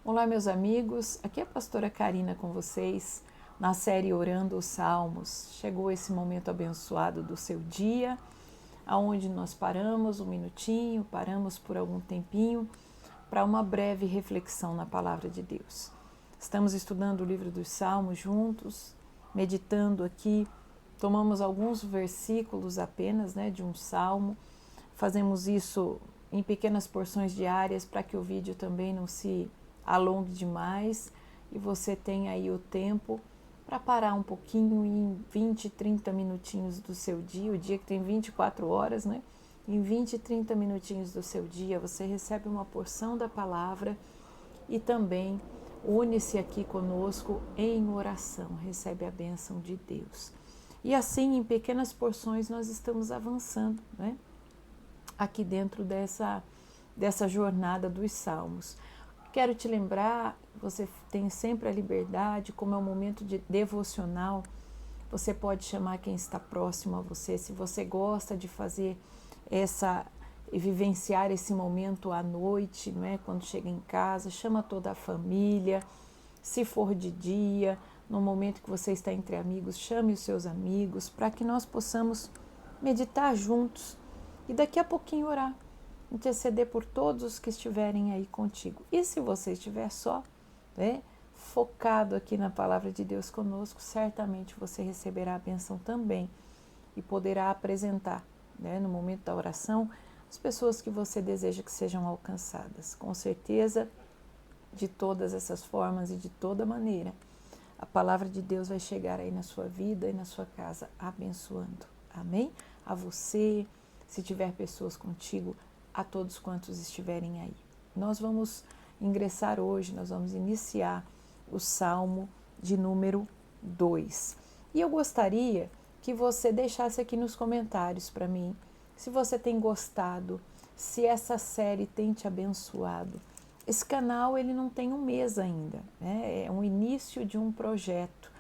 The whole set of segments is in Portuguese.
Olá, meus amigos, aqui é a pastora Karina com vocês na série Orando os Salmos. Chegou esse momento abençoado do seu dia, aonde nós paramos um minutinho, paramos por algum tempinho para uma breve reflexão na palavra de Deus. Estamos estudando o livro dos Salmos juntos, meditando aqui, tomamos alguns versículos apenas, de um salmo, fazemos isso em pequenas porções diárias para que o vídeo também não se alongue demais e você tenha aí o tempo para parar um pouquinho em 20, 30 minutinhos do seu dia, o dia que tem 24 horas, Em 20, 30 minutinhos do seu dia você recebe uma porção da palavra e também une-se aqui conosco em oração, recebe a bênção de Deus. E assim, em pequenas porções, nós estamos avançando, aqui dentro dessa jornada dos Salmos. Quero te lembrar, você tem sempre a liberdade, como é um momento de devocional, você pode chamar quem está próximo a você. Se você gosta de fazer e vivenciar esse momento à noite, quando chega em casa, chama toda a família. Se for de dia, no momento que você está entre amigos, chame os seus amigos para que nós possamos meditar juntos e daqui a pouquinho orar, interceder por todos os que estiverem aí contigo. E se você estiver só, focado aqui na palavra de Deus conosco, certamente você receberá a bênção também e poderá apresentar, no momento da oração, as pessoas que você deseja que sejam alcançadas. Com certeza, de todas essas formas e de toda maneira, a palavra de Deus vai chegar aí na sua vida e na sua casa, abençoando. Amém? A você, se tiver pessoas contigo, a todos quantos estiverem aí. Nós vamos ingressar hoje, nós vamos iniciar o Salmo de número 2. E eu gostaria que você deixasse aqui nos comentários para mim, se você tem gostado, se essa série tem te abençoado. Esse canal ele não tem um mês ainda, é um início de um projeto,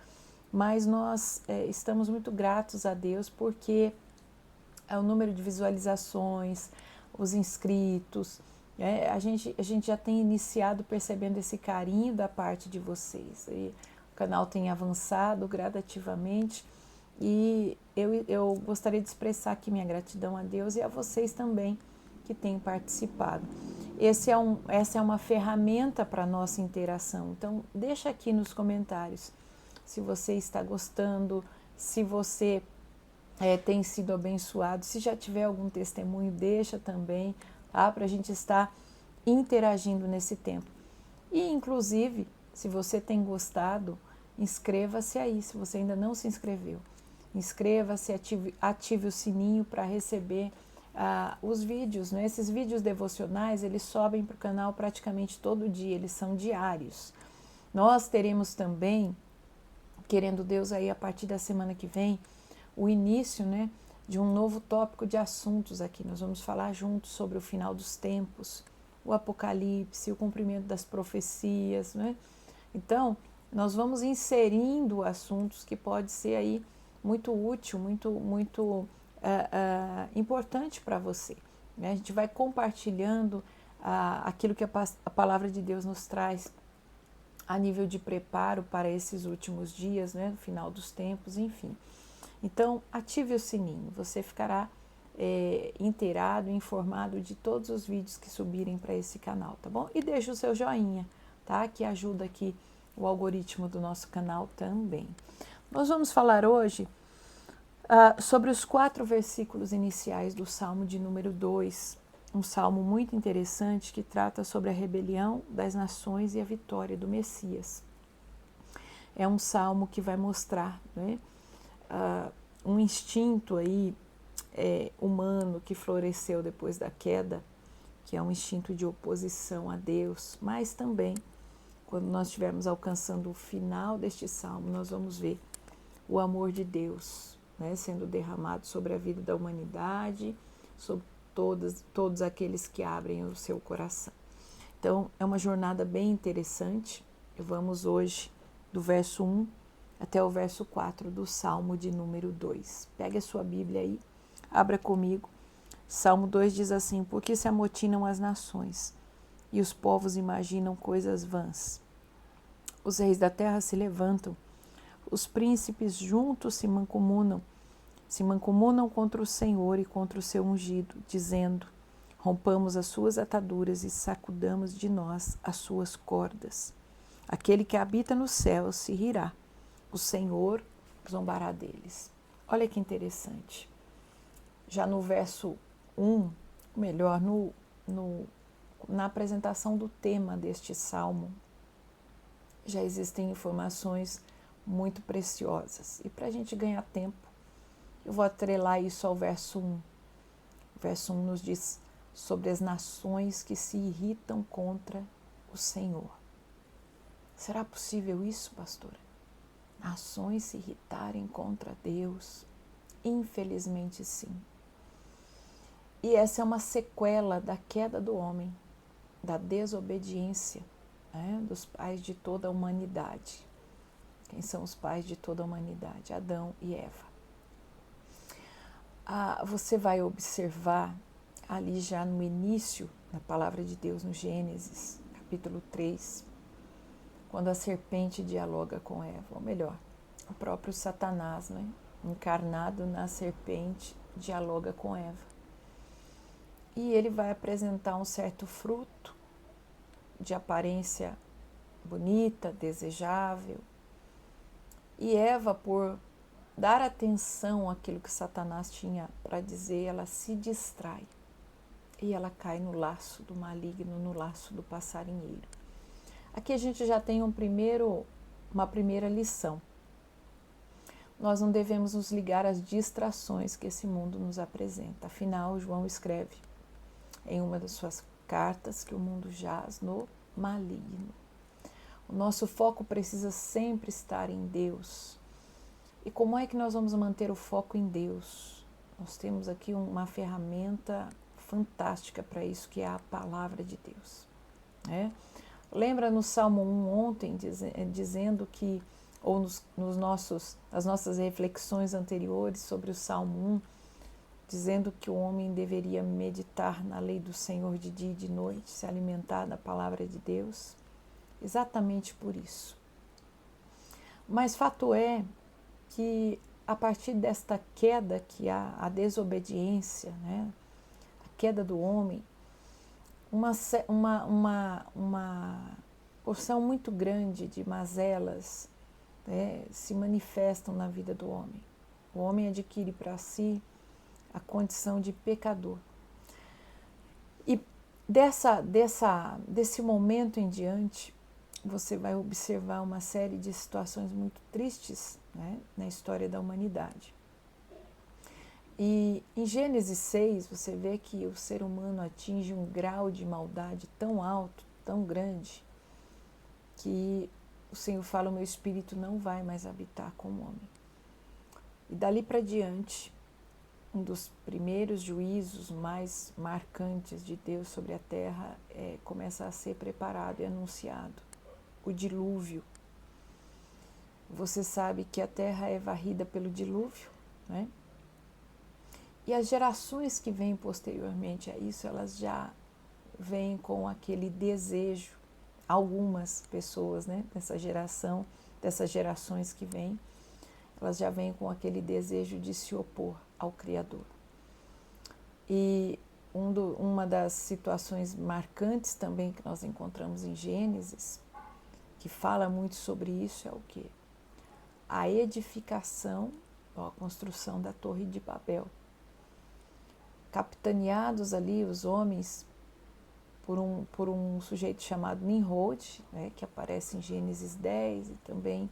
mas nós estamos muito gratos a Deus porque é o número de visualizações, os inscritos, a gente já tem iniciado percebendo esse carinho da parte de vocês. E o canal tem avançado gradativamente e eu gostaria de expressar aqui minha gratidão a Deus e a vocês também que têm participado. Essa é uma ferramenta para a nossa interação, então deixa aqui nos comentários se você está gostando, se você tem sido abençoado, se já tiver algum testemunho, deixa também, para a gente estar interagindo nesse tempo. E inclusive, se você tem gostado, inscreva-se aí, se você ainda não se inscreveu. Inscreva-se, ative o sininho para receber os vídeos, Esses vídeos devocionais, eles sobem para o canal praticamente todo dia, eles são diários. Nós teremos também, querendo Deus aí a partir da semana que vem, o início, de um novo tópico de assuntos aqui. Nós vamos falar juntos sobre o final dos tempos, o Apocalipse, o cumprimento das profecias, Então, nós vamos inserindo assuntos que pode ser aí muito útil, muito importante para você. A gente vai compartilhando aquilo que a palavra de Deus nos traz a nível de preparo para esses últimos dias, no final dos tempos, enfim. Então, ative o sininho, você ficará inteirado, informado de todos os vídeos que subirem para esse canal, tá bom? E deixa o seu joinha, tá? Que ajuda aqui o algoritmo do nosso canal também. Nós vamos falar hoje sobre os 4 versículos iniciais do Salmo de número 2, um salmo muito interessante que trata sobre a rebelião das nações e a vitória do Messias. É um salmo que vai mostrar, um instinto aí humano que floresceu depois da queda, que é um instinto de oposição a Deus, mas também, quando nós estivermos alcançando o final deste salmo, nós vamos ver o amor de Deus, sendo derramado sobre a vida da humanidade, sobre todos aqueles que abrem o seu coração. Então, é uma jornada bem interessante. Vamos hoje do verso 1 até o verso 4 do Salmo de número 2. Pegue a sua Bíblia aí, abra comigo. Salmo 2 diz assim: porque se amotinam as nações e os povos imaginam coisas vãs. Os reis da terra se levantam, os príncipes juntos se mancomunam contra o Senhor e contra o seu ungido, dizendo: rompamos as suas ataduras e sacudamos de nós as suas cordas. Aquele que habita no céu se rirá, o Senhor zombará deles. Olha que interessante. Já no verso 1, melhor, na apresentação do tema deste salmo, já existem informações muito preciosas. E para a gente ganhar tempo, eu vou atrelar isso ao verso 1. O verso 1 nos diz sobre as nações que se irritam contra o Senhor. Será possível isso, pastora? Nações se irritarem contra Deus? Infelizmente, sim. E essa é uma sequela da queda do homem, da desobediência, dos pais de toda a humanidade. Quem são os pais de toda a humanidade? Adão e Eva. Você vai observar ali já no início da palavra de Deus, no Gênesis, capítulo 3, quando a serpente dialoga com Eva, ou melhor, o próprio Satanás, encarnado na serpente, dialoga com Eva. E ele vai apresentar um certo fruto de aparência bonita, desejável. E Eva, por dar atenção àquilo que Satanás tinha para dizer, ela se distrai. E ela cai no laço do maligno, no laço do passarinheiro. Aqui a gente já tem uma primeira lição. Nós não devemos nos ligar às distrações que esse mundo nos apresenta. Afinal, João escreve em uma das suas cartas que o mundo jaz no maligno. O nosso foco precisa sempre estar em Deus. E como é que nós vamos manter o foco em Deus? Nós temos aqui uma ferramenta fantástica para isso, que é a palavra de Deus. Lembra no Salmo 1 ontem, dizendo que, ou nas nossas reflexões anteriores sobre o Salmo 1, dizendo que o homem deveria meditar na lei do Senhor de dia e de noite, se alimentar da palavra de Deus? Exatamente por isso. Mas fato é que a partir desta queda que há, a desobediência, a queda do homem, uma porção muito grande de mazelas se manifestam na vida do homem. O homem adquire para si a condição de pecador. E desse momento em diante, você vai observar uma série de situações muito tristes na história da humanidade. E em Gênesis 6, você vê que o ser humano atinge um grau de maldade tão alto, tão grande, que o Senhor fala: o meu espírito não vai mais habitar com o homem. E dali para diante, um dos primeiros juízos mais marcantes de Deus sobre a terra começa a ser preparado e anunciado: o dilúvio. Você sabe que a terra é varrida pelo dilúvio, E as gerações que vêm posteriormente a isso, elas já vêm com aquele desejo. Algumas pessoas, dessas gerações que vêm, elas já vêm com aquele desejo de se opor ao Criador. E uma das situações marcantes também que nós encontramos em Gênesis, que fala muito sobre isso, é o quê? A edificação, a construção da Torre de Babel. Capitaneados ali os homens por um sujeito chamado Nimrod, que aparece em Gênesis 10 e também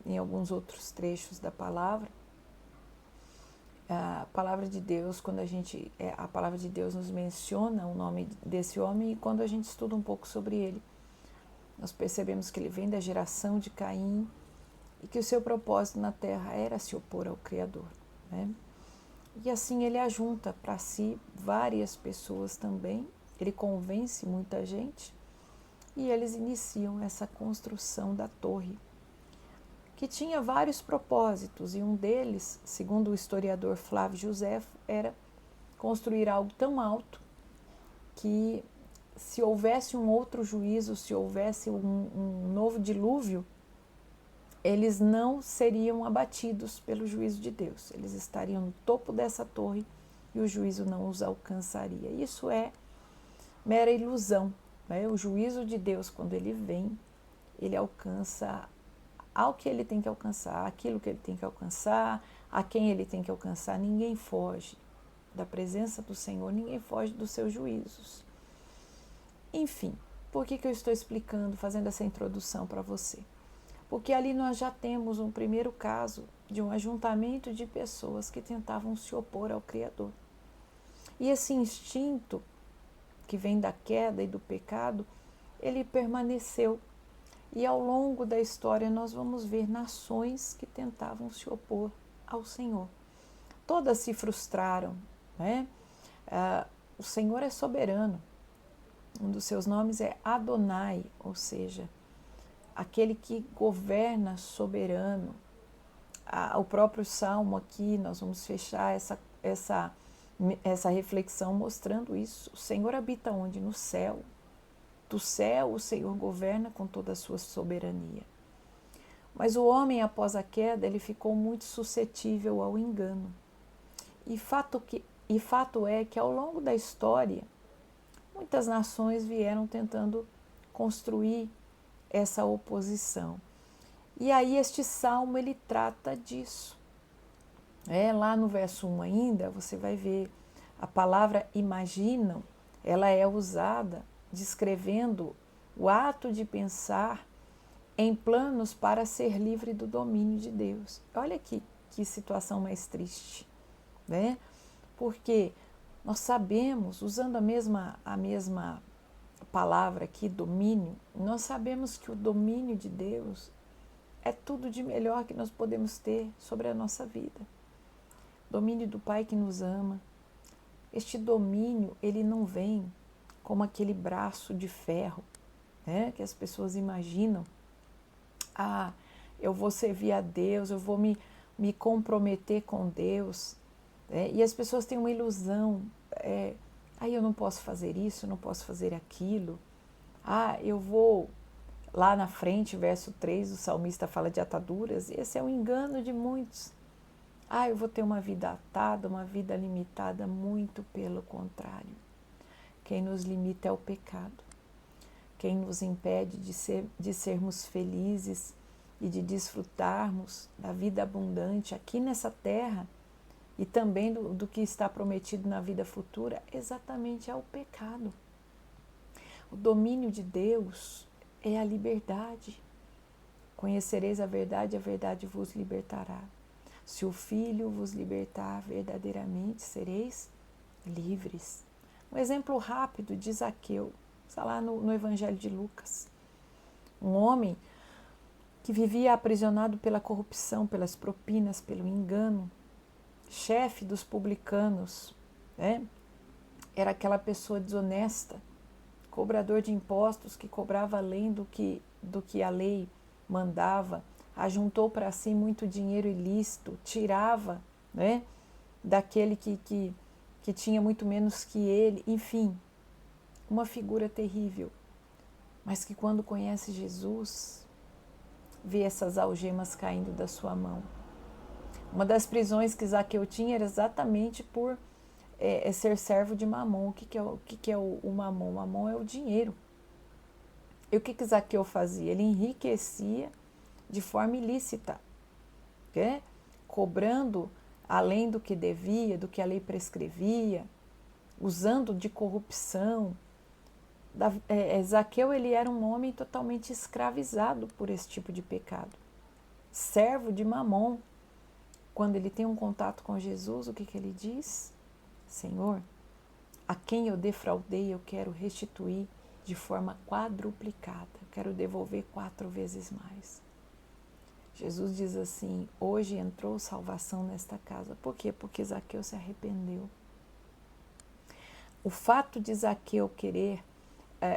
em alguns outros trechos da palavra. A palavra de Deus, a palavra de Deus nos menciona o nome desse homem, e quando a gente estuda um pouco sobre ele, nós percebemos que ele vem da geração de Caim e que o seu propósito na terra era se opor ao Criador. E assim ele ajunta para si várias pessoas também, ele convence muita gente e eles iniciam essa construção da torre, que tinha vários propósitos, e um deles, segundo o historiador Flávio Josefo, era construir algo tão alto que se houvesse um outro juízo, se houvesse um novo dilúvio, eles não seriam abatidos pelo juízo de Deus. Eles estariam no topo dessa torre e o juízo não os alcançaria. Isso é mera ilusão, né? O juízo de Deus, quando ele vem, ele alcança ao que ele tem que alcançar, aquilo que ele tem que alcançar, a quem ele tem que alcançar. Ninguém foge da presença do Senhor, ninguém foge dos seus juízos. Enfim, por que eu estou explicando, fazendo essa introdução para você? Porque ali nós já temos um primeiro caso de um ajuntamento de pessoas que tentavam se opor ao Criador. E esse instinto que vem da queda e do pecado, ele permaneceu. E ao longo da história nós vamos ver nações que tentavam se opor ao Senhor. Todas se frustraram, né? O Senhor é soberano. Um dos seus nomes é Adonai, ou seja, aquele que governa soberano. O próprio Salmo aqui, nós vamos fechar essa reflexão mostrando isso. O Senhor habita onde? No céu. Do céu o Senhor governa com toda a sua soberania. Mas o homem, após a queda, ele ficou muito suscetível ao engano. E fato é que ao longo da história, muitas nações vieram tentando construir essa oposição. E aí este salmo ele trata disso. Lá no verso 1 ainda, você vai ver a palavra imaginam, ela é usada descrevendo o ato de pensar em planos para ser livre do domínio de Deus. Olha aqui que situação mais triste, né? Porque nós sabemos, usando a mesma palavra aqui, domínio, nós sabemos que o domínio de Deus é tudo de melhor que nós podemos ter sobre a nossa vida. Domínio do Pai que nos ama. Este domínio, ele não vem como aquele braço de ferro, né, que as pessoas imaginam. Eu vou servir a Deus, eu vou me comprometer com Deus. E as pessoas têm uma ilusão. Eu não posso fazer isso, eu não posso fazer aquilo. Eu vou... Lá na frente, verso 3, o salmista fala de ataduras. Esse é um engano de muitos. Eu vou ter uma vida atada, uma vida limitada. Muito pelo contrário. Quem nos limita é o pecado. Quem nos impede de sermos felizes e de desfrutarmos da vida abundante aqui nessa terra e também do que está prometido na vida futura, exatamente é o pecado. O domínio de Deus é a liberdade. Conhecereis a verdade vos libertará. Se o Filho vos libertar, verdadeiramente sereis livres. Um exemplo rápido de Zaqueu, está lá no Evangelho de Lucas. Um homem que vivia aprisionado pela corrupção, pelas propinas, pelo engano, chefe dos publicanos, né? Era aquela pessoa desonesta, cobrador de impostos que cobrava além do que a lei mandava, ajuntou para si muito dinheiro ilícito, tirava, né, daquele que tinha muito menos que ele, enfim, uma figura terrível, mas que quando conhece Jesus, vê essas algemas caindo da sua mão. Uma das prisões que Zaqueu tinha era exatamente por ser servo de Mamon. O que é o Mamon? O Mamon é o dinheiro. E o que Zaqueu fazia? Ele enriquecia de forma ilícita, cobrando além do que devia, do que a lei prescrevia, usando de corrupção. Zaqueu ele era um homem totalmente escravizado por esse tipo de pecado. Servo de Mamon. Quando ele tem um contato com Jesus, o que ele diz? Senhor, a quem eu defraudei, eu quero restituir de forma quadruplicada. Eu quero devolver 4 vezes mais. Jesus diz assim, hoje entrou salvação nesta casa. Por quê? Porque Zaqueu se arrependeu. O fato de Zaqueu querer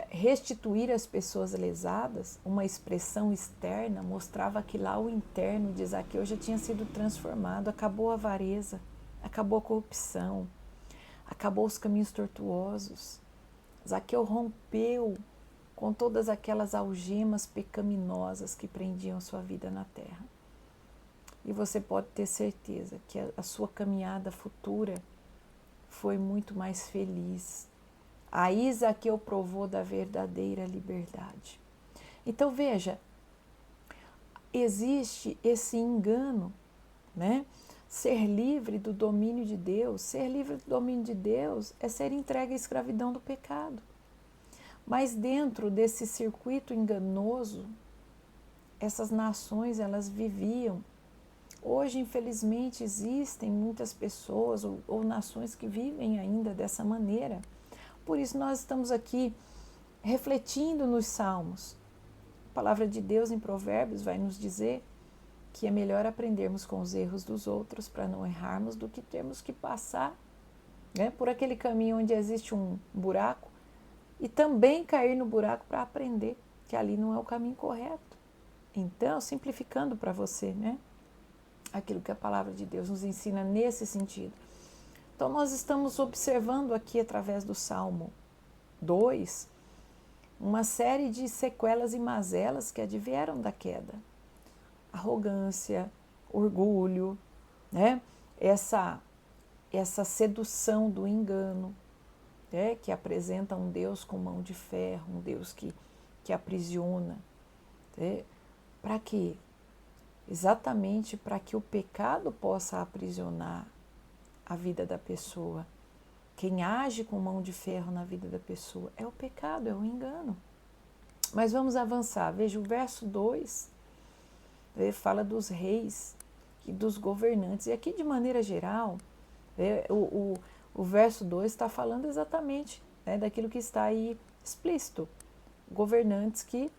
restituir as pessoas lesadas, uma expressão externa, mostrava que lá o interno de Zaqueu já tinha sido transformado. Acabou a avareza, acabou a corrupção, acabou os caminhos tortuosos. Zaqueu rompeu com todas aquelas algemas pecaminosas que prendiam sua vida na terra. E você pode ter certeza que a sua caminhada futura foi muito mais feliz. Aí Zaqueu provou da verdadeira liberdade. Então veja, existe esse engano, né? Ser livre do domínio de Deus, ser livre do domínio de Deus é ser entregue à escravidão do pecado. Mas dentro desse circuito enganoso, essas nações, elas viviam. Hoje, infelizmente, existem muitas pessoas ou nações que vivem ainda dessa maneira. Por isso nós estamos aqui refletindo nos Salmos. A palavra de Deus em Provérbios vai nos dizer que é melhor aprendermos com os erros dos outros para não errarmos do que termos que passar, né, por aquele caminho onde existe um buraco e também cair no buraco para aprender que ali não é o caminho correto. Então, simplificando para você, né, aquilo que a palavra de Deus nos ensina nesse sentido. Então, nós estamos observando aqui, através do Salmo 2, uma série de sequelas e mazelas que advieram da queda. Arrogância, orgulho, né? Essa sedução do engano, né? Que apresenta um Deus com mão de ferro, um Deus que aprisiona. Né? Para quê? Exatamente para que o pecado possa aprisionar a vida da pessoa. Quem age com mão de ferro na vida da pessoa é o pecado, é o engano. Mas vamos avançar. Veja o verso 2, fala dos reis e dos governantes. E aqui, de maneira geral, o verso 2 está falando exatamente, né, daquilo que está aí explícito. Governantes que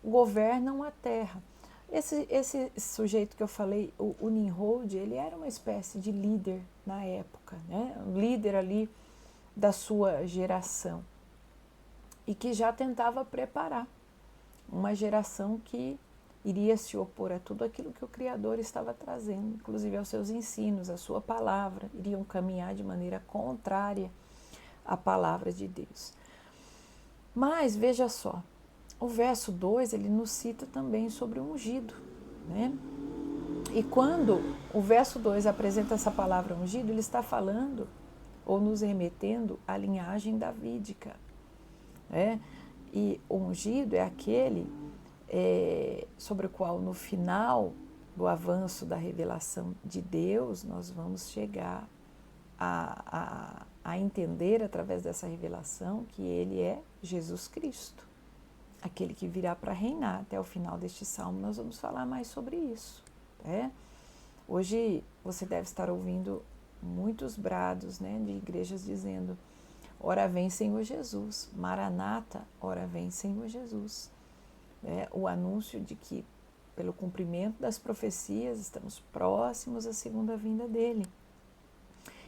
governam a terra. Esse sujeito que eu falei, o Nimrod, ele era uma espécie de líder na época, né? Um líder ali da sua geração e que já tentava preparar uma geração que iria se opor a tudo aquilo que o Criador estava trazendo, inclusive aos seus ensinos, a sua palavra, iriam caminhar de maneira contrária à palavra de Deus. Mas veja só, o verso 2, ele nos cita também sobre o ungido, né? E quando o verso 2 apresenta essa palavra ungido, ele está falando ou nos remetendo à linhagem davídica, né? E o ungido é aquele sobre o qual no final do avanço da revelação de Deus nós vamos chegar a entender através dessa revelação que ele é Jesus Cristo, aquele que virá para reinar. Até o final deste salmo nós vamos falar mais sobre isso, né? Hoje você deve estar ouvindo muitos brados, né, de igrejas dizendo: ora vem Senhor Jesus, Maranata, ora vem Senhor Jesus. O anúncio de que, pelo cumprimento das profecias, estamos próximos à segunda vinda dele.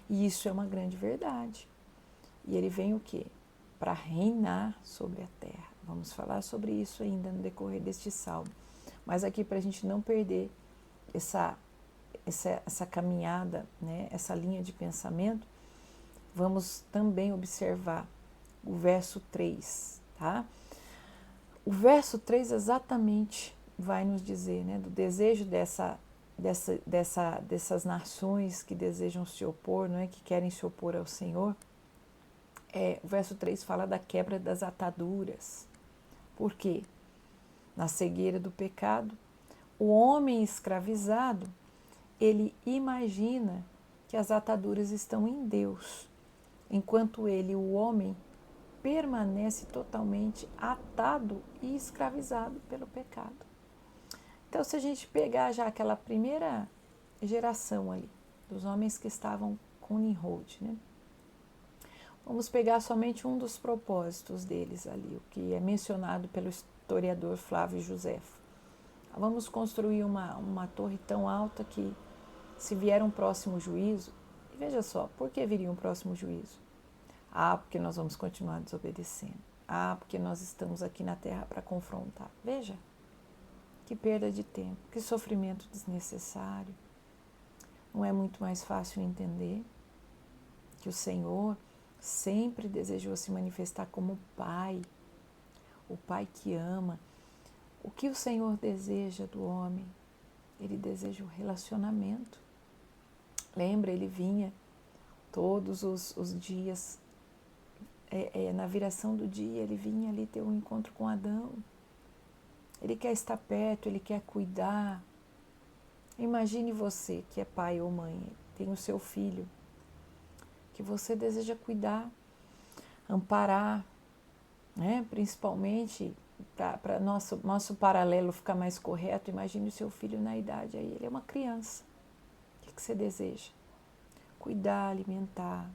E isso é uma grande verdade. E ele vem o quê? Para reinar sobre a terra. Vamos falar sobre isso ainda no decorrer deste salmo. Mas aqui, para a gente não perder essa caminhada, né, essa linha de pensamento, vamos também observar o verso 3, tá? O verso 3 exatamente vai nos dizer, né, do desejo dessas nações que desejam se opor, não é, que querem se opor ao Senhor. O verso 3 fala da quebra das ataduras. Por quê? Na cegueira do pecado, o homem escravizado, ele imagina que as ataduras estão em Deus, enquanto ele, o homem, permanece totalmente atado e escravizado pelo pecado. Então, se a gente pegar já aquela primeira geração ali, dos homens que estavam com Nimrod, né? Vamos pegar somente um dos propósitos deles ali, o que é mencionado pelo historiador Flávio Josefo. Vamos construir uma torre tão alta que, se vier um próximo juízo, e veja só, por que viria um próximo juízo? Porque nós vamos continuar desobedecendo. Porque nós estamos aqui na terra para confrontar. Veja, que perda de tempo, que sofrimento desnecessário. Não é muito mais fácil entender que o Senhor, sempre desejou se manifestar como Pai, o Pai que ama. O que o Senhor deseja do homem? Ele deseja o relacionamento. Lembra, ele vinha todos os dias, na viração do dia, ele vinha ali ter um encontro com Adão. Ele quer estar perto, ele quer cuidar. Imagine você que é pai ou mãe, tem o seu filho, que você deseja cuidar, amparar, né? Principalmente para nosso paralelo ficar mais correto. Imagine o seu filho na idade aí, ele é uma criança. O que você deseja? Cuidar, alimentar,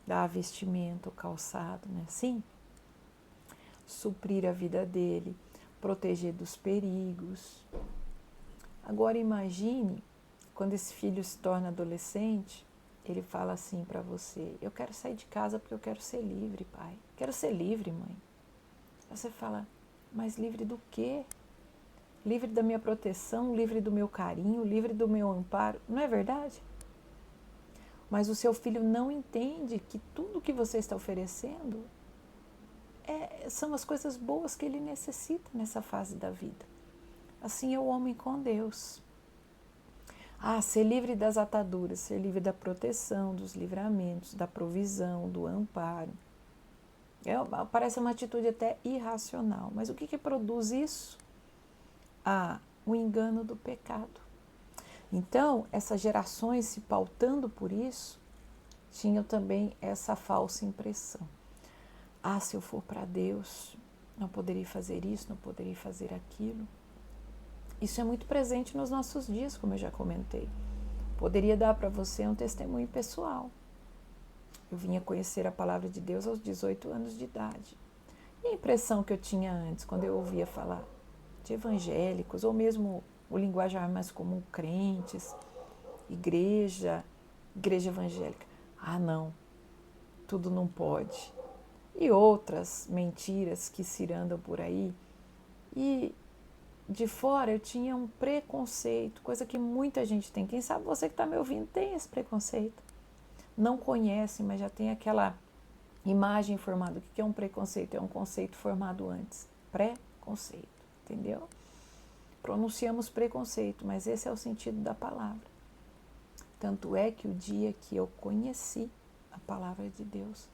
dar vestimento, calçado, né? Sim. Suprir a vida dele, proteger dos perigos. Agora imagine quando esse filho se torna adolescente, ele fala assim para você: eu quero sair de casa porque eu quero ser livre, pai. Quero ser livre, mãe. Você fala: mas livre do quê? Livre da minha proteção, livre do meu carinho, livre do meu amparo. Não é verdade? Mas o seu filho não entende que tudo que você está oferecendo são as coisas boas que ele necessita nessa fase da vida. Assim é o homem com Deus. Ser livre das ataduras, ser livre da proteção, dos livramentos, da provisão, do amparo. Parece uma atitude até irracional, mas o que produz isso? O engano do pecado. Então, essas gerações se pautando por isso, tinham também essa falsa impressão. Se eu for para Deus, não poderia fazer isso, não poderia fazer aquilo. Isso é muito presente nos nossos dias, como eu já comentei. Poderia dar para você um testemunho pessoal. Eu vinha conhecer a palavra de Deus aos 18 anos de idade. E a impressão que eu tinha antes, quando eu ouvia falar de evangélicos, ou mesmo o linguajar mais comum, crentes, igreja evangélica. Não, tudo não pode. E outras mentiras que cirandam por aí. E de fora eu tinha um preconceito, coisa que muita gente tem. Quem sabe você que está me ouvindo tem esse preconceito. Não conhece, mas já tem aquela imagem formada. O que é um preconceito? É um conceito formado antes. Pré-conceito, entendeu? Pronunciamos preconceito, mas esse é o sentido da palavra. Tanto é que o dia que eu conheci a palavra de Deus,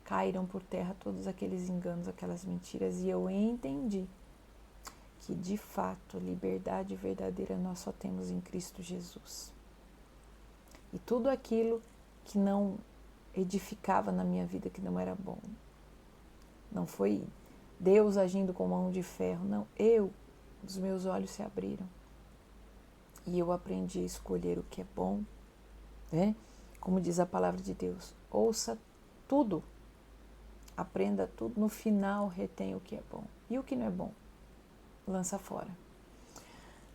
caíram por terra todos aqueles enganos, aquelas mentiras, e eu entendi que, de fato, liberdade verdadeira nós só temos em Cristo Jesus. E tudo aquilo que não edificava na minha vida, que não era bom, não foi Deus agindo com mão de ferro, não, os meus olhos se abriram e eu aprendi a escolher o que é bom, né? Como diz a palavra de Deus, ouça tudo, aprenda tudo, no final retém o que é bom. E o que não é bom? Lança fora.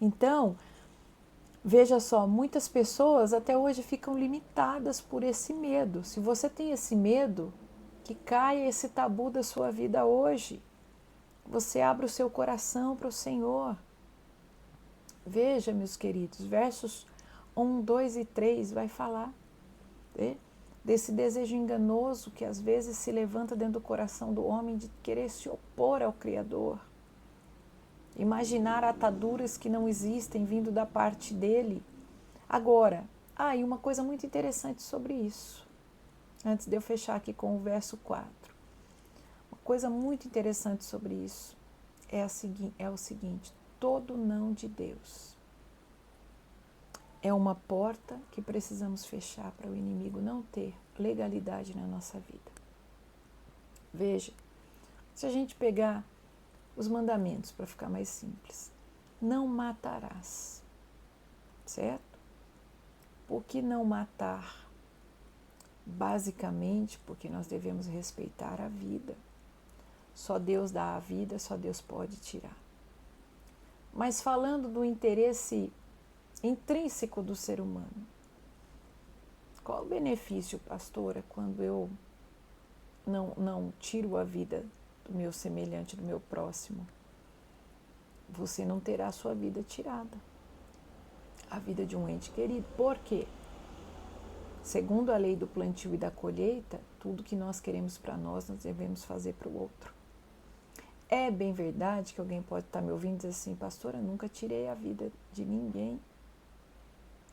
Então, veja só, muitas pessoas até hoje ficam limitadas por esse medo. Se você tem esse medo, que caia esse tabu da sua vida hoje. Você abre o seu coração para o Senhor. Veja, meus queridos, versos 1, 2 e 3 vai falar desse desejo enganoso que às vezes se levanta dentro do coração do homem de querer se opor ao Criador. Imaginar ataduras que não existem vindo da parte dele. Agora, e uma coisa muito interessante sobre isso, antes de eu fechar aqui com o verso 4. Uma coisa muito interessante sobre isso é o seguinte: todo não de Deus é uma porta que precisamos fechar para o inimigo não ter legalidade na nossa vida. Veja, se a gente pegar os mandamentos, para ficar mais simples, não matarás, certo? Por que não matar? Basicamente porque nós devemos respeitar a vida. Só Deus dá a vida, só Deus pode tirar. Mas falando do interesse intrínseco do ser humano, qual o benefício, pastora, quando eu não tiro a vida do meu semelhante, do meu próximo? Você não terá a sua vida tirada, a vida de um ente querido. Por quê? Segundo a lei do plantio e da colheita, tudo que nós queremos para nós devemos fazer para o outro. É bem verdade que alguém pode estar me ouvindo e dizer assim, pastora, eu nunca tirei a vida de ninguém.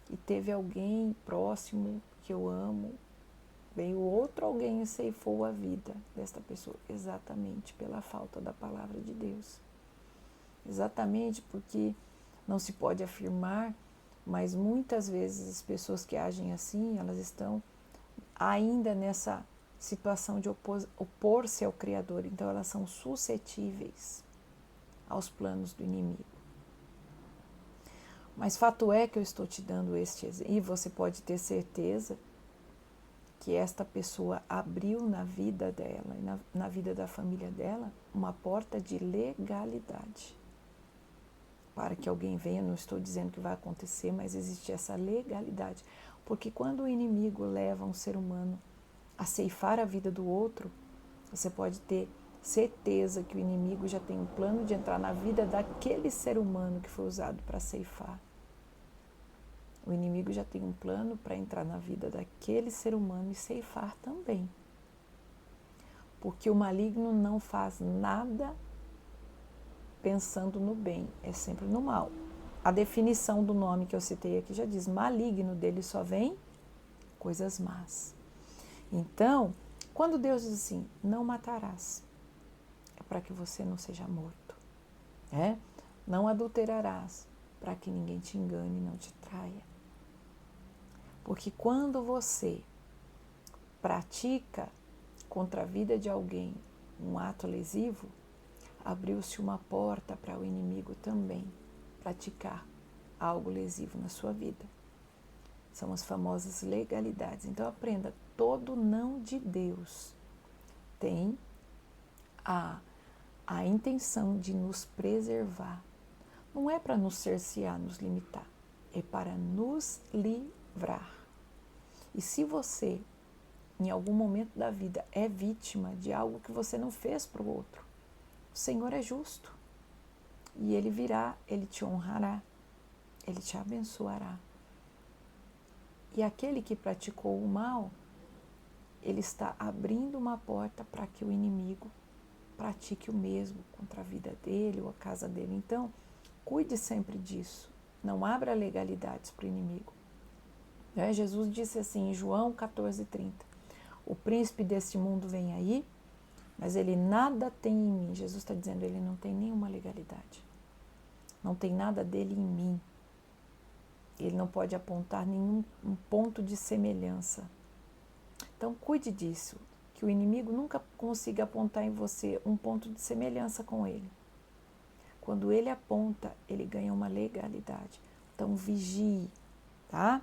E teve alguém próximo que eu amo, veio outro alguém e ceifou a vida desta pessoa. Exatamente pela falta da palavra de Deus. Exatamente porque não se pode afirmar, mas muitas vezes as pessoas que agem assim, elas estão ainda nessa situação de opor-se ao Criador. Então elas são suscetíveis aos planos do inimigo. Mas fato é que eu estou te dando este exemplo, e você pode ter certeza que esta pessoa abriu na vida dela e na vida da família dela uma porta de legalidade. Para que alguém venha, não estou dizendo que vai acontecer, mas existe essa legalidade. Porque quando o inimigo leva um ser humano a ceifar a vida do outro, você pode ter certeza que o inimigo já tem um plano de entrar na vida daquele ser humano que foi usado para ceifar. O inimigo já tem um plano para entrar na vida daquele ser humano e ceifar também. Porque o maligno não faz nada pensando no bem, é sempre no mal. A definição do nome que eu citei aqui já diz, maligno, dele só vem coisas más. Então, quando Deus diz assim, não matarás, é para que você não seja morto. Não adulterarás, para que ninguém te engane e não te traia. Porque quando você pratica contra a vida de alguém um ato lesivo, abriu-se uma porta para o inimigo também praticar algo lesivo na sua vida. São as famosas legalidades. Então aprenda, todo não de Deus tem a intenção de nos preservar. Não é para nos cercear, nos limitar, é para nos livrar. E se você, em algum momento da vida, é vítima de algo que você não fez para o outro, o Senhor é justo. E Ele virá, Ele te honrará, Ele te abençoará. E aquele que praticou o mal, ele está abrindo uma porta para que o inimigo pratique o mesmo contra a vida dele ou a casa dele. Então, cuide sempre disso. Não abra legalidades para o inimigo. Jesus disse assim em João 14:30, o príncipe deste mundo vem aí, mas ele nada tem em mim. Jesus está dizendo, ele não tem nenhuma legalidade. Não tem nada dele em mim. Ele não pode apontar nenhum ponto de semelhança. Então, cuide disso, que o inimigo nunca consiga apontar em você um ponto de semelhança com ele. Quando ele aponta, ele ganha uma legalidade. Então, vigie, tá?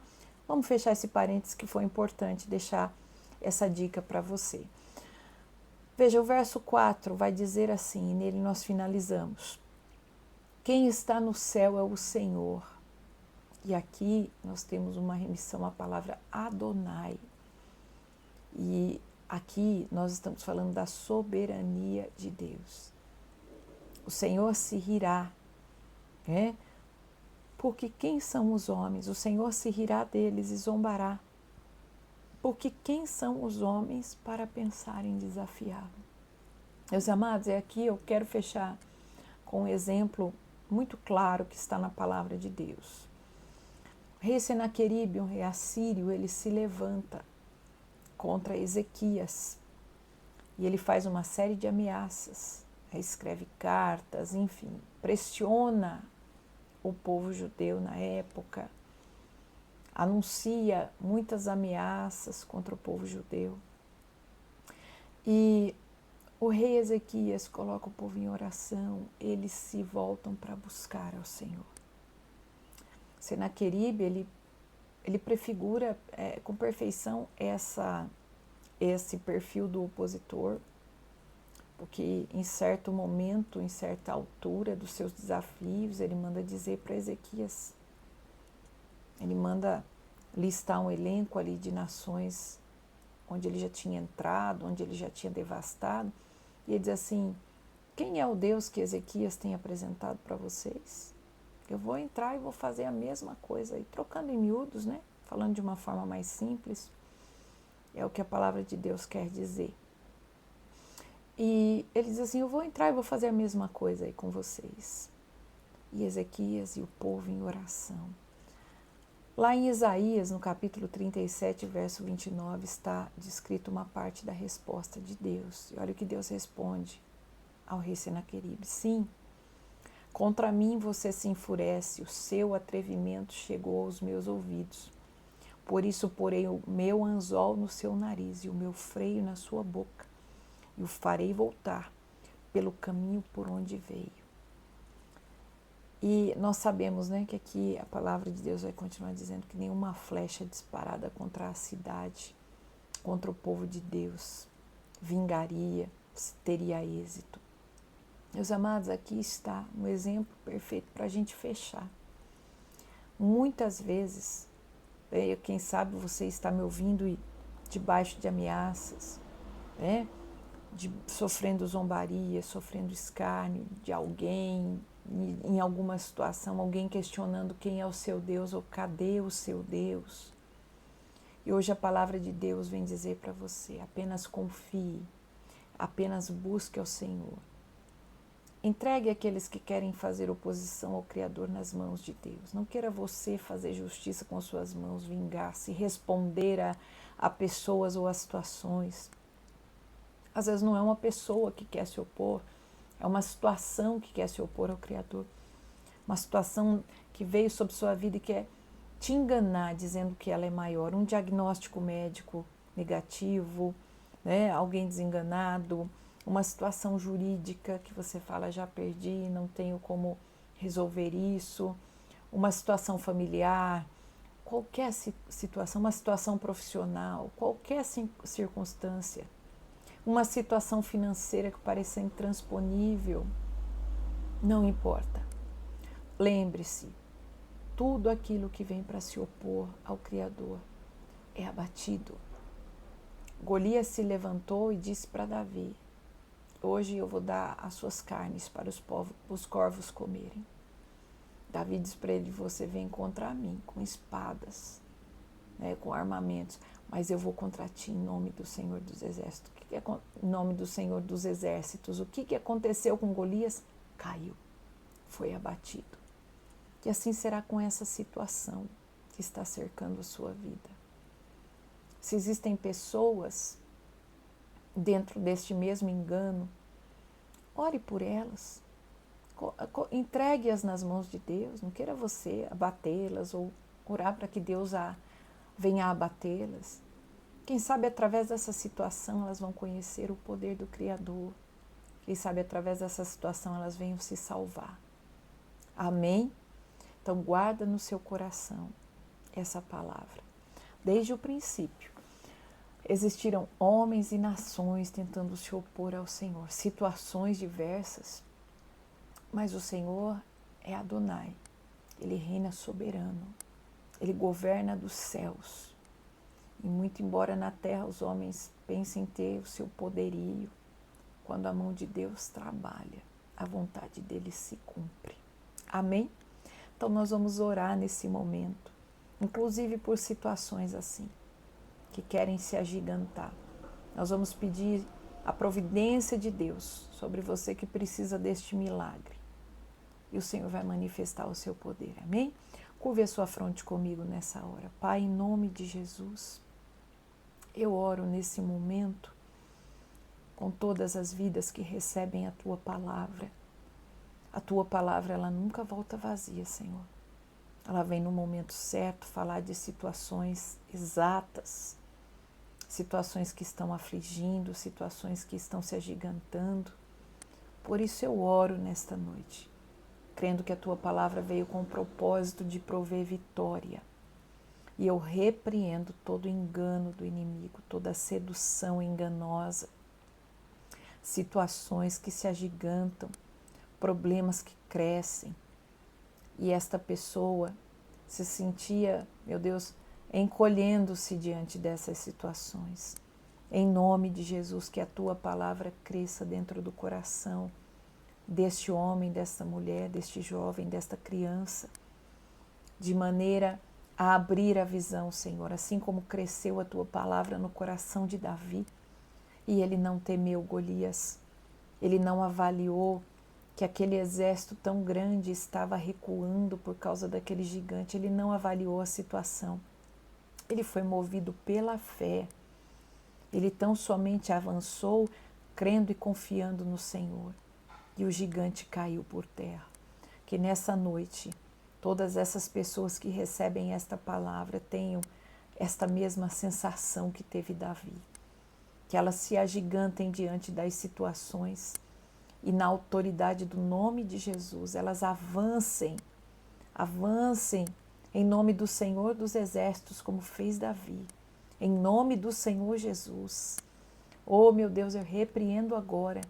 Vamos fechar esse parênteses que foi importante deixar essa dica para você. Veja, o verso 4 vai dizer assim, e nele nós finalizamos. Quem está no céu é o Senhor. E aqui nós temos uma remissão à palavra Adonai. E aqui nós estamos falando da soberania de Deus. O Senhor se rirá, né? Porque quem são os homens? O Senhor se rirá deles e zombará. Porque quem são os homens para pensar em desafiá-lo? Meus amados, aqui eu quero fechar com um exemplo muito claro que está na palavra de Deus. O rei Senaqueribe, um rei assírio, ele se levanta contra Ezequias e ele faz uma série de ameaças, escreve cartas, enfim, pressiona o povo judeu na época, anuncia muitas ameaças contra o povo judeu. E o rei Ezequias coloca o povo em oração, eles se voltam para buscar ao Senhor. Senaqueribe, ele prefigura com perfeição esse perfil do opositor, porque em certo momento, em certa altura dos seus desafios, ele manda dizer para Ezequias, ele manda listar um elenco ali de nações onde ele já tinha entrado, onde ele já tinha devastado, e ele diz assim, quem é o Deus que Ezequias tem apresentado para vocês? Eu vou entrar e vou fazer a mesma coisa, e trocando em miúdos, né? falando de uma forma mais simples, é o que a palavra de Deus quer dizer. E ele diz assim, eu vou entrar e vou fazer a mesma coisa aí com vocês. E Ezequias e o povo em oração. Lá em Isaías, no capítulo 37, verso 29, está descrito uma parte da resposta de Deus. E olha o que Deus responde ao rei Senaqueribe. Sim, contra mim você se enfurece, o seu atrevimento chegou aos meus ouvidos. Por isso porei o meu anzol no seu nariz e o meu freio na sua boca, e o farei voltar pelo caminho por onde veio. E nós sabemos, né, que aqui a palavra de Deus vai continuar dizendo que nenhuma flecha disparada contra a cidade, contra o povo de Deus, vingaria, teria êxito. Meus amados, aqui está um exemplo perfeito para a gente fechar. Muitas vezes, quem sabe você está me ouvindo debaixo de ameaças, né? Sofrendo zombaria, sofrendo escárnio de alguém, em alguma situação, alguém questionando quem é o seu Deus ou cadê o seu Deus. E hoje a palavra de Deus vem dizer para você, apenas confie, apenas busque ao Senhor. Entregue aqueles que querem fazer oposição ao Criador nas mãos de Deus. Não queira você fazer justiça com suas mãos, vingar-se, responder a pessoas ou a situações. Às vezes não é uma pessoa que quer se opor, é uma situação que quer se opor ao Criador. Uma situação que veio sobre sua vida e quer te enganar, dizendo que ela é maior. Um diagnóstico médico negativo, né? Alguém desenganado, uma situação jurídica que você fala, já perdi, não tenho como resolver isso, uma situação familiar, qualquer situação, uma situação profissional, qualquer circunstância, uma situação financeira que pareça intransponível, não importa. Lembre-se, tudo aquilo que vem para se opor ao Criador é abatido. Golias se levantou e disse para Davi, hoje eu vou dar as suas carnes para os corvos comerem. Davi diz para ele, você vem contra mim com espadas, né, com armamentos, mas eu vou contra ti em nome do Senhor dos Exércitos. O que é em nome do Senhor dos Exércitos? O que aconteceu com Golias? Caiu, foi abatido. E assim será com essa situação que está cercando a sua vida. Se existem pessoas dentro deste mesmo engano, ore por elas, entregue-as nas mãos de Deus, não queira você abatê-las ou orar para que Deus venha abatê-las. Quem sabe através dessa situação elas vão conhecer o poder do Criador, quem sabe através dessa situação elas venham se salvar. Amém? Então guarda no seu coração essa palavra. Desde o princípio, existiram homens e nações tentando se opor ao Senhor, situações diversas, mas o Senhor é Adonai, Ele reina soberano, Ele governa dos céus. E muito embora na terra os homens pensem ter o seu poderio, quando a mão de Deus trabalha, a vontade dele se cumpre. Amém? Então nós vamos orar nesse momento, inclusive por situações assim, que querem se agigantar. Nós vamos pedir a providência de Deus sobre você que precisa deste milagre. E o Senhor vai manifestar o seu poder. Amém? Curve a sua fronte comigo nessa hora. Pai, em nome de Jesus, eu oro nesse momento com todas as vidas que recebem a Tua palavra. A Tua palavra, ela nunca volta vazia, Senhor. Ela vem no momento certo falar de situações exatas, situações que estão afligindo, situações que estão se agigantando. Por isso eu oro nesta noite, crendo que a Tua palavra veio com o propósito de prover vitória. E eu repreendo todo engano do inimigo, toda sedução enganosa, situações que se agigantam, problemas que crescem. E esta pessoa se sentia, meu Deus, encolhendo-se diante dessas situações. Em nome de Jesus, que a Tua palavra cresça dentro do coração deste homem, desta mulher, deste jovem, desta criança, de maneira a abrir a visão, Senhor, assim como cresceu a tua palavra no coração de Davi e ele não temeu Golias, ele não avaliou que aquele exército tão grande estava recuando por causa daquele gigante, ele não avaliou a situação, ele foi movido pela fé, ele tão somente avançou crendo e confiando no Senhor e o gigante caiu por terra. Que nessa noite todas essas pessoas que recebem esta palavra tenham esta mesma sensação que teve Davi, que elas se agigantem diante das situações e na autoridade do nome de Jesus, elas avancem em nome do Senhor dos Exércitos, como fez Davi, em nome do Senhor Jesus. Oh, meu Deus, eu repreendo agora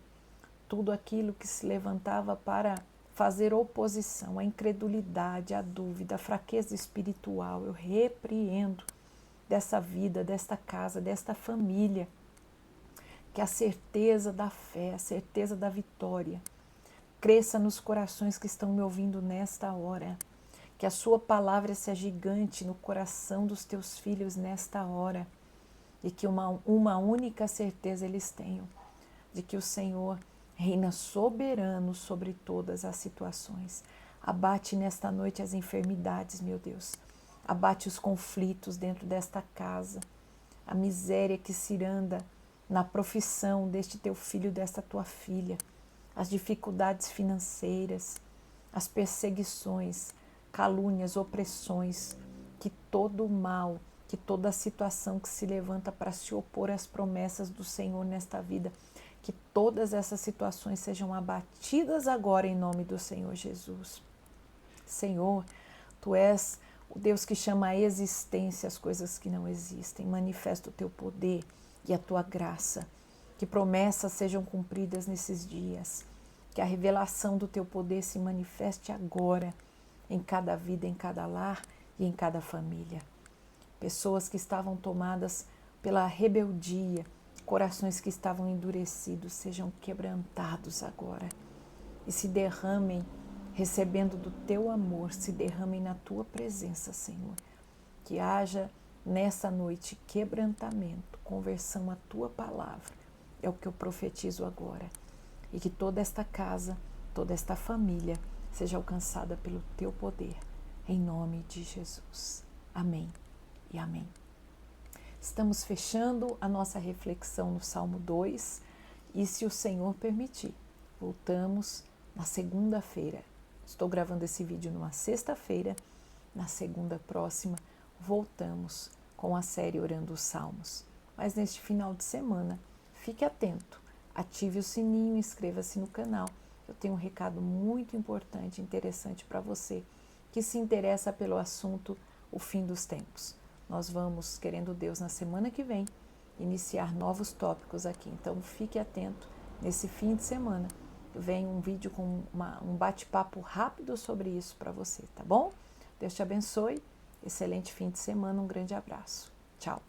tudo aquilo que se levantava para fazer oposição, a incredulidade, a dúvida, a fraqueza espiritual. Eu repreendo dessa vida, desta casa, desta família, que a certeza da fé, a certeza da vitória cresça nos corações que estão me ouvindo nesta hora. Que a sua palavra seja gigante no coração dos teus filhos nesta hora. E que uma única certeza eles tenham, de que o Senhor reina soberano sobre todas as situações. Abate nesta noite as enfermidades, meu Deus. Abate os conflitos dentro desta casa. A miséria que ciranda na profissão deste teu filho, desta tua filha. As dificuldades financeiras, as perseguições, calúnias, opressões, que todo o mal, que toda a situação que se levanta para se opor às promessas do Senhor nesta vida, que todas essas situações sejam abatidas agora em nome do Senhor Jesus. Senhor, Tu és o Deus que chama à existência as coisas que não existem. Manifesta o Teu poder e a Tua graça. Que promessas sejam cumpridas nesses dias. Que a revelação do Teu poder se manifeste agora em cada vida, em cada lar e em cada família. Pessoas que estavam tomadas pela rebeldia, corações que estavam endurecidos, sejam quebrantados agora e se derramem, recebendo do Teu amor, se derramem na Tua presença, Senhor. Que haja nessa noite quebrantamento, conversão à Tua palavra, é o que eu profetizo agora. E que toda esta casa, toda esta família seja alcançada pelo Teu poder, em nome de Jesus. Amém e amém. Estamos fechando a nossa reflexão no Salmo 2 e, se o Senhor permitir, voltamos na segunda-feira. Estou gravando esse vídeo numa sexta-feira, na segunda próxima voltamos com a série Orando os Salmos. Mas neste final de semana, fique atento, ative o sininho e inscreva-se no canal. Eu tenho um recado muito importante e interessante para você que se interessa pelo assunto o fim dos tempos. Nós vamos, querendo Deus, na semana que vem, iniciar novos tópicos aqui. Então, fique atento. Nesse fim de semana, vem um vídeo com um bate-papo rápido sobre isso para você, tá bom? Deus te abençoe. Excelente fim de semana. Um grande abraço. Tchau.